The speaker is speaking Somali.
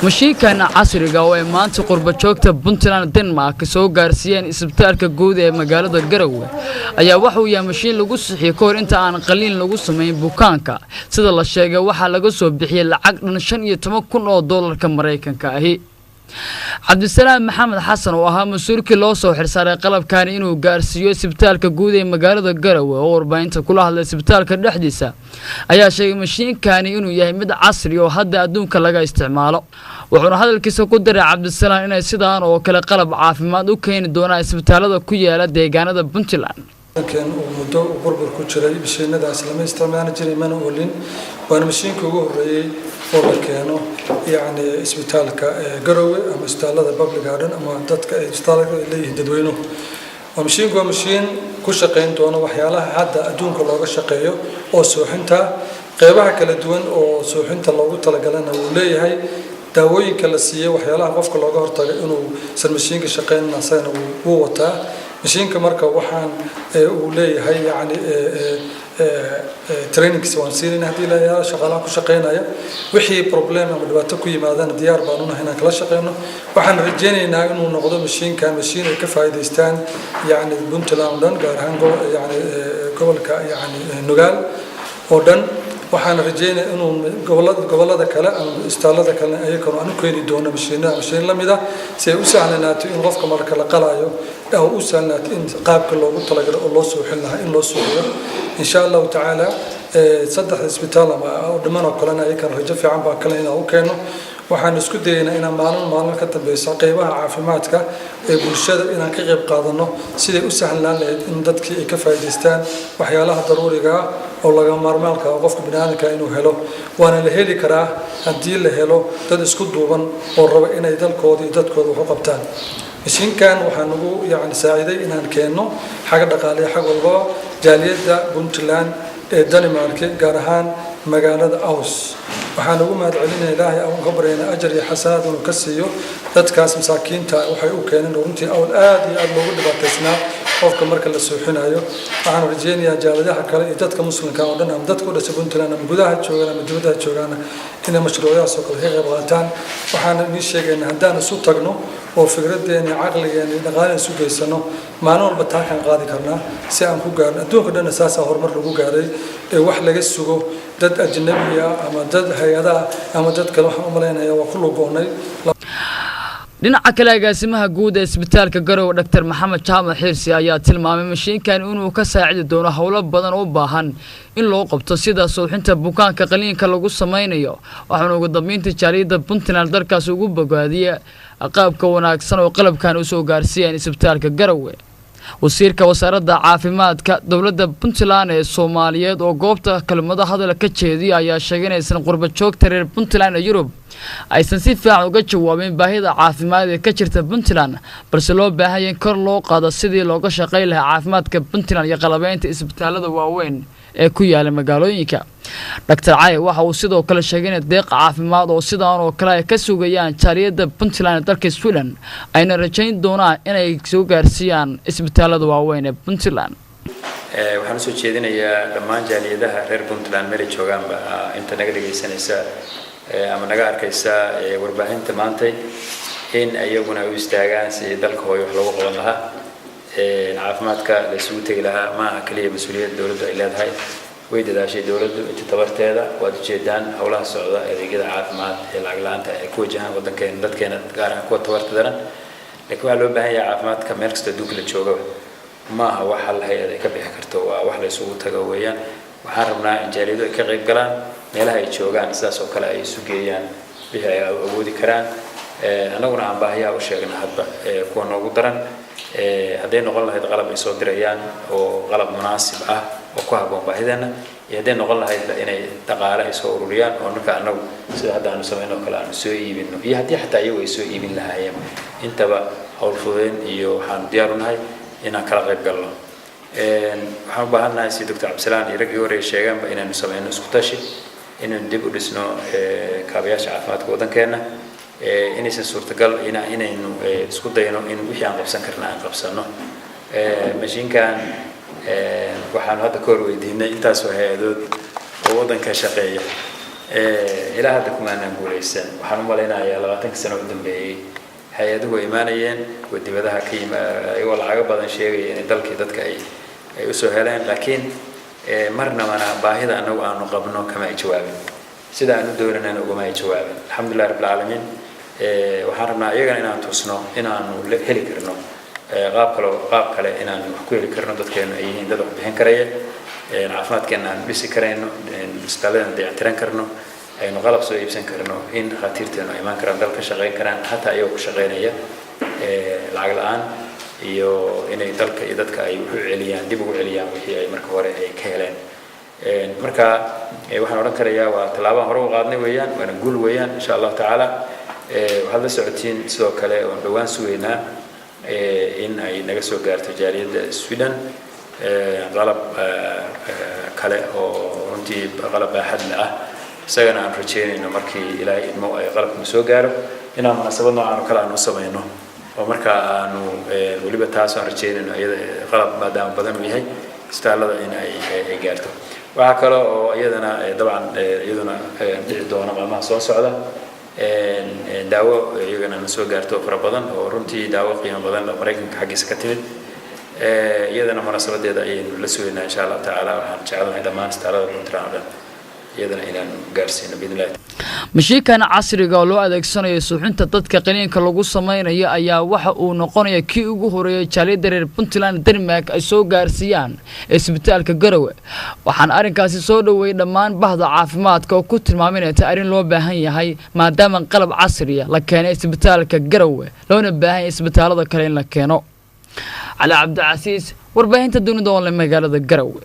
mashiinkan casriga oo ay maanta qurba joogta Puntland Denmark soo gaarsiiyeen isbitaalka guud ee magaalada Garowe ayaa waxa uu yahay mashiin lagu saxiyo koor inta aan qaliin lagu sameyn bukaanka sida la sheegay waxa laga soo bixiyay lacag dhan $15,000 Mareykanka ah Cabdisalaam Maxamed Xasan oo ahaa mas'uulkii loo soo xirsaaray qalabkan inuu gaarsiiyo isbitaalka guud ee magaalada Garowe oo warbaahinta kula hadlay isbitaalka dhexdiisa ayaa sheegay mashiinkani inuu yahay mid casri oo hadda adduunka laga isticmaalo wuxuuna hadalkiisa ku daray Cabdisalaam inay sidaan oo kale qalab caafimaad u keeni doonaan isbitaalada ku yaala deegaanada Puntland كان مدة وقرب كل بشينا ده أصلا ما استعملنا جري ما نقولين وأنا ماشيين كوجو رأي قرب كانوا يعني إسبيتال كجروي أما إسبيتال هذا بابل جاردن أما دت إسبيتال اللي يهدوينه وماشيين كوا ماشيين كل شقين تونا وحيالها حتى أدون كل هذا شقيه أو سوحنتا قيبها كل دون أو سوحنتا الله طلع لنا وليه هاي داوي كل سيء وحيالها قف كل هذا هرتاج إنه سلمشين كشقين ناسين ووتا ماشين كمركب وحان وليه هاي يعني تريننج سوان سيرين هذه لا يا شغالة كشقينا يا وحي بروبلم من دواتكوي ماذا ديار بانونا هنا كلا شقينا وحن رجينا إنه نقدر ماشين كان ماشين كفاية ديستان يعني بنتلاندن قارهانجو يعني قبل يعني نقال ودن وحن رجينا إنه قبل هذا كلا استعلا هذا كلا أي كانوا أنا كوني دونا ماشين لم يدا سيوسعنا إن رفق مرك القلايو أو أوسعنا إن قاب كله قلت لك الله سبحانه إن الله سبحانه إن شاء الله تعالى صدق الإسبيتال ما ودمنا كلنا أي كانوا يجفي عم باكلنا أو كانوا وحن نسكدينا إن معلوم كتب بساقيبها عافماتك بالشدة إن كغيب قاضنا سيد أوسعنا إن دتك كفايدستان وحيالها ضروري جا والله جمار مالك وقفك بنانك إنه هلو وأنا لهلي كراه هدي هلو تدسكت دوبن والربع إن يدل كود وحقبتان مشين كان وحنقول يعني ساعدي إن كانوا حاجة دقالية حاجة والله جالية بنتلان دنمارك جارهان مجالات أوس وحنقول ما دعينا إلهي أو خبرنا أجر حسنات ونكسيه تتكاس مساكين تا وحيو كان ورنتي أو الآدي الموجود بتسنا أو كمركز السوحين أيوه وحنا رجينا جالية حكلا يتذكر مسلم كانوا لنا مدتكو لسبنتلان مجودها تشوغنا مجودها تشوغنا إن مشروعات سوق الهجرة بغتان وحنا نشيء إن عندنا سوق تجنو وفكرة يعني عقل يعني نقال سوق السنة ما نور بتاعنا قاضي كرنا سام كوجارنا دون كده نساسا هرمر لكوجاري واحد لقى السوق ضد أجنبية أما ضد هيدا أما ضد كلام عملنا يا وكله قوني dhinaca kale agaasimaha guud ee isbitaalka Garowe Dr. Maxamed Jaamac Xirsi ayaa tilmaamay mashiinkan inuu ka saacidi doono hawlo badan oo baahan in loo qabto sida suuxinta bukaanka qaliinka lagu sameynayo waxaana ugu dambeyntii jaaliyada Puntland dalkaas ugu bogaadiyay qaabka wanaagsan oo qalabkan u soo gaarsiiyeen isbitaalka Garowe wasiirka wasaaradda caafimaadka dawladda Puntland ee Soomaaliyeed oo goobta kelmada hadal ka jeediyay ayaa sheegay in qurba joogta reer Puntland ee Yurub aysan si fiican uga jawaabin baahida caafimaad ee ka jirta Puntland balse loo baahan yahay kor loo qaado sidii looga shaqeyn lahaa caafimaadka Puntland iyo qalabaynta isbitaalada waaweyn ee ku yaala magaalooyinka Dr. Cali waxa uu sidoo kale sheegay in deeq caafimaad oo sidaan oo kale ay ka sugayaan jaaliyada Puntland dalka Sweden ayna rajayn doonaan inay soo gaarsiiyaan isbitaalada waaweyn ee Puntland waxaan soo jeedinayaa dhammaan jaaliyadaha reer Puntland meel joogaan inta naga dhageysanaysa ama naga arkaysa warbaahinta maanta in ayaguna u istaagaan si dalka hooyo wax loogu qaban lahaa caafimaadka la isugu tagi lahaa ma kaliya mas'uuliyadda dawladda ay leedahay way dadaashay dawladdu inta tabarteeda waad ujeedaan hawlaha socda adeegyada caafimaad ee lacag la'aanta ay ku wajahaan waddankeena dadkeena gaar ahaan kuwa tabarta daran laakiin waxaa loo baahan yahay caafimaadka meel kasta adduunka la joogo maaha wax hal hay'ad ay ka bixi karto waa wax la isugu tago weeyaan waxaan rabnaa in jaaliyadu ay ka qayb galaan meelaha ay joogaan sidaas oo kale ay isu geeyaan wixii ay awoodi karaan annaguna aan baahiyaha u sheegna hadba kuwa noogu daran hadday noqon lahayd qalab ay soo dirayaan oo qalab munaasib ah oo ku habboon baahideena iyo hadday noqon lahayd inay dhaqaale ay soo ururiyaan oo marka annagu sida hadda aanu samayno kale aanu soo iibino iyo haddii xataa iyagu ay soo iibin lahaayeen intaba hawl fudeyn iyo waxaanu diyaar u nahay inaan kala qayb galno waxaan u baahannahay si Dr. Cabdisalaam iyo raggii hore sheegaanba inaanu samayno isku tashi inaan dib u dhisno kaabayaasha caafimaadka waddankeena inaysan suurtagal inaynu isku dayno in wixii aan qabsan karna aan qabsano mashiinkan waxaan hadda ka hor weydiinay intaas oo hay'adood oo waddanka shaqeeya ilaa hadda kuma aanan guulaysan waxaan u malaynayaa 20 sano u dambeeyay hay-aduhu imaanayeen wadibadaha ka ayagoo lacaga badan sheegaya in dalkii dadka ay u soo heleen laakiin marnaba baahida anagu aanu qabno kama ay jawaabin sida aanu doonayna ugama ay jawaabin alxamdulillaah rabbil caalamiin waxaan rabnaa iyagana inaan tusno inaanu heli karno qaab kale inaan wax ku heli karno dadkeenu ay yihiin dad wax bixin karaya caafimaadkeena aan dhisi karayno isbitaaladana dayactiran karno aynu qalab soo iibsan karno in dhakhaatiirteenu ay imaan karaan dalka shaqayn karaan hataa iyagoo ku shaqaynaya lacag la'aan iyo inay dalka iyo dadka ay u celiyaan dib ugu celiyaan wixii ay marka hore ay ka heleen marka waxaan oran karayaa waa tallaabaan hore u qaadnay weeyaan waana guul weeyaan insha Allah taala waxaad la socotiin sidoo kale oo dhawaan sugeynaa in ay naga soo gaarto jaaliyadda Sweden qalab kale oo runtii qalab baaxad ah isagana aan rajeynayno markii ilaahay idmo ay qalabku soo gaaro inaan munaasabad noocan oo kale aan u sameeyno oo marka aanu waliba taas aan rajeynayno iyada qalab maadaama badan yahay istaalada in ay gaarto waxa kale oo iyadana dabcan iyaduna dhici doona maalmaha soo socda daawo iyagana soo gaarto fara badan oo runtii daawo qiimo badan la Mareykanka xaqiisa ka timid iyadana munaasabadeeda ayaynu la sugeynaa insha Allah taala waxaan jecelahay dhammaan istaalada Puntland iyadana inaan gaarsiino bidilaa mashiinkan casriga oo loo adeegsanayo suuxinta dadka qaniinka lagu sameeyo ayaa waxa uu noqonayaa kii ugu horeeyay jaaliyada reer Puntland Denmark ay soo gaarsiiyaan isbitaalka Garowe waxaan arinkaasi soo dhaweeyay dhammaan bahda caafimaadka oo ku tilmaaminaysa arin loo baahan yahay maadaama qalab casri ah la keenay isbitaalka Garowe loona baahan yahay isbitaalada kale in la keeno على عبد العزيز warbaahinta dunida oo la magaalada Garowe